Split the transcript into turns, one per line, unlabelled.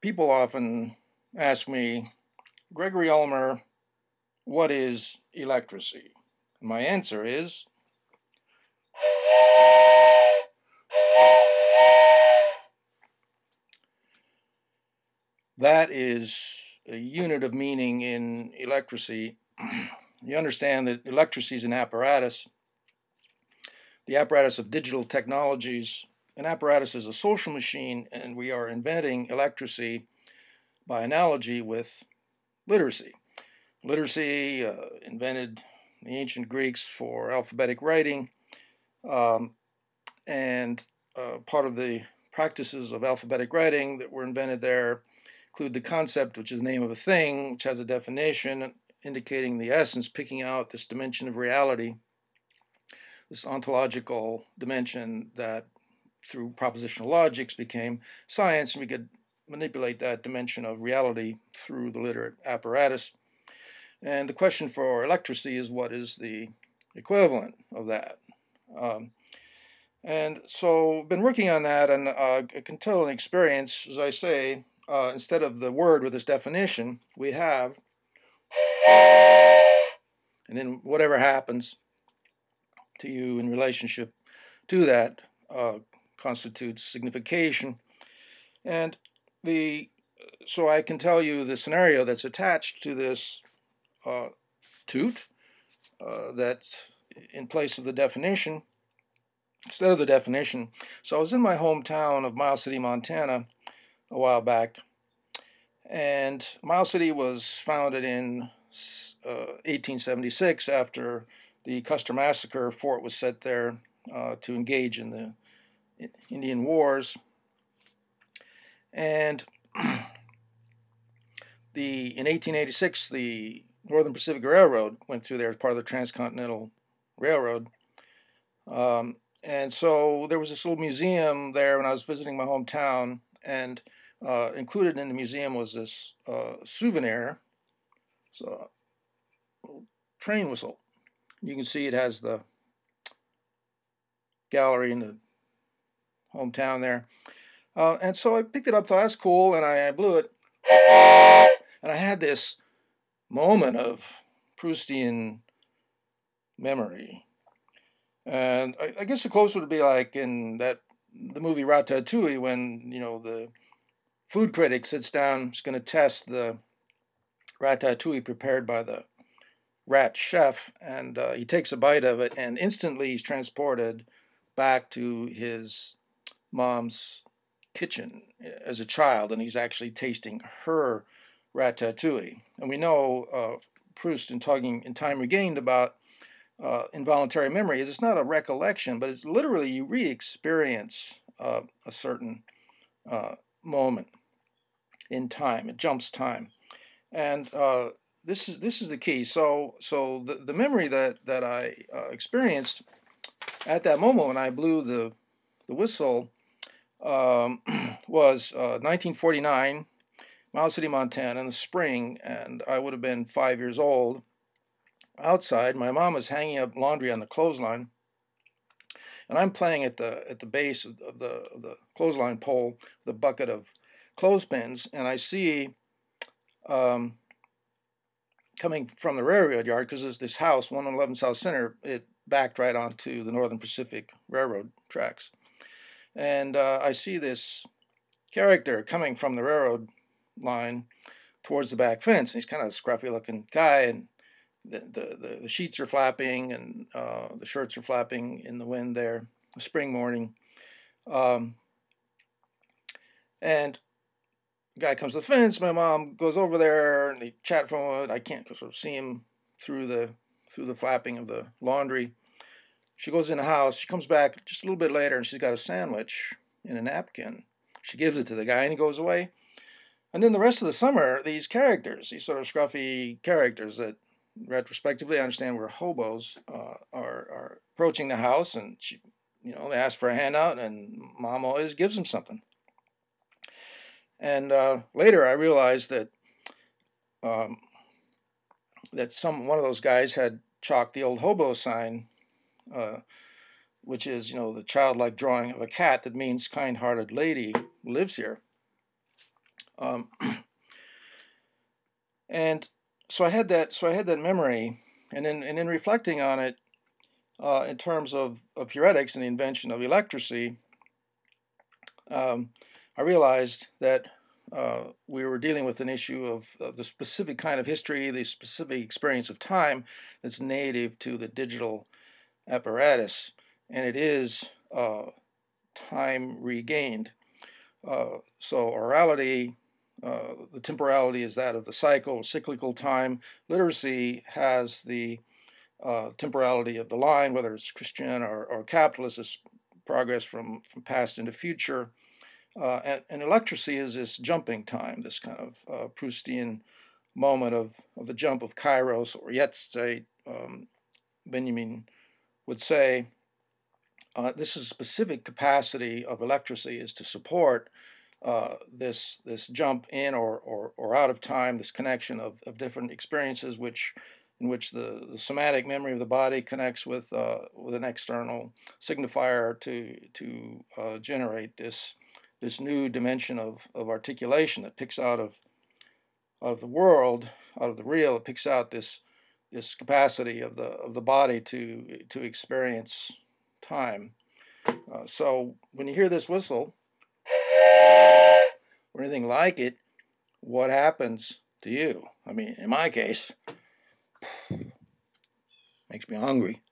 People often ask me, Gregory Ulmer, what is electracy? And my answer is, that is a unit of meaning in electracy. You understand that electracy is an apparatus, the apparatus of digital technologies. An apparatus is a social machine, and we are inventing electracy by analogy with literacy. Literacy, invented the ancient Greeks for alphabetic writing, and part of the practices of alphabetic writing that were invented there include the concept, which is the name of a thing, which has a definition indicating the essence, picking out this dimension of reality, this ontological dimension that through propositional logics became science, and we could manipulate that dimension of reality through the literate apparatus. And the question for electracy is, what is the equivalent of that? And so I've been working on that, and I can tell an experience, as I say, instead of the word with its definition, we have, and then whatever happens to you in relationship to that constitutes signification. And so I can tell you the scenario that's attached to this toot, that's in place of the definition, instead of the definition. So I was in my hometown of Miles City, Montana, a while back, and Miles City was founded in 1876 after the Custer Massacre. Fort was set there to engage in the Indian Wars, and in 1886 the Northern Pacific Railroad went through there as part of the Transcontinental Railroad. And so there was this little museum there when I was visiting my hometown, and included in the museum was this souvenir. It's a little train whistle. You can see it has the gallery in the hometown there. And so I picked it up, thought that's cool, and I blew it. And I had this moment of Proustian memory. And I guess the closest would be like in the movie Ratatouille, when, the food critic sits down, is going to test the ratatouille prepared by the rat chef, and he takes a bite of it, and instantly he's transported back to his mom's kitchen as a child, and he's actually tasting her ratatouille. And we know Proust, in talking in Time Regained about involuntary memory, is it's not a recollection, but it's literally you re-experience a certain moment in time. It jumps time, and this is the key. So the memory that I experienced at that moment when I blew the whistle was 1949, Miles City, Montana, in the spring, and I would have been 5 years old. Outside, my mom was hanging up laundry on the clothesline, and I'm playing at the base of the clothesline pole, the bucket of clothespins, and I see coming from the railroad yard, because there's this house, 111 South Center, it backed right onto the Northern Pacific Railroad tracks. And I see this character coming from the railroad line towards the back fence. And he's kind of a scruffy looking guy, and the sheets are flapping, and the shirts are flapping in the wind there, a spring morning. And the guy comes to the fence. My mom goes over there, and they chat for a moment. I can't sort of see him through the flapping of the laundry. She goes in the house. She comes back just a little bit later, and she's got a sandwich in a napkin. She gives it to the guy, and he goes away. And then the rest of the summer, these characters, these sort of scruffy characters that retrospectively I understand were hobos, are approaching the house, and they ask for a handout, and Mom always gives them something. And later I realized that one of those guys had chalked the old hobo sign, which is, the childlike drawing of a cat that means kind-hearted lady lives here, Um, and so I had that memory, and in reflecting on it in terms of heuretics and the invention of electracy, I realized that we were dealing with an issue of the specific kind of history, the specific experience of time that's native to the digital apparatus, and it is time regained. So orality, the temporality is that of the cyclical time. Literacy has the temporality of the line, whether it's Christian or capitalist, is progress from past into future. And electracy is this jumping time, this kind of Proustian moment of the jump of Kairos or Jetztzeit. Benjamin would say this is a specific capacity of electracy is to support this jump in or out of time, this connection of different experiences, in which the somatic memory of the body connects with an external signifier to generate this new dimension of articulation that picks out of the world, out of the real. It picks out this capacity of the body to experience time. So when you hear this whistle or anything like it, what happens to you? I mean, in my case, makes me hungry.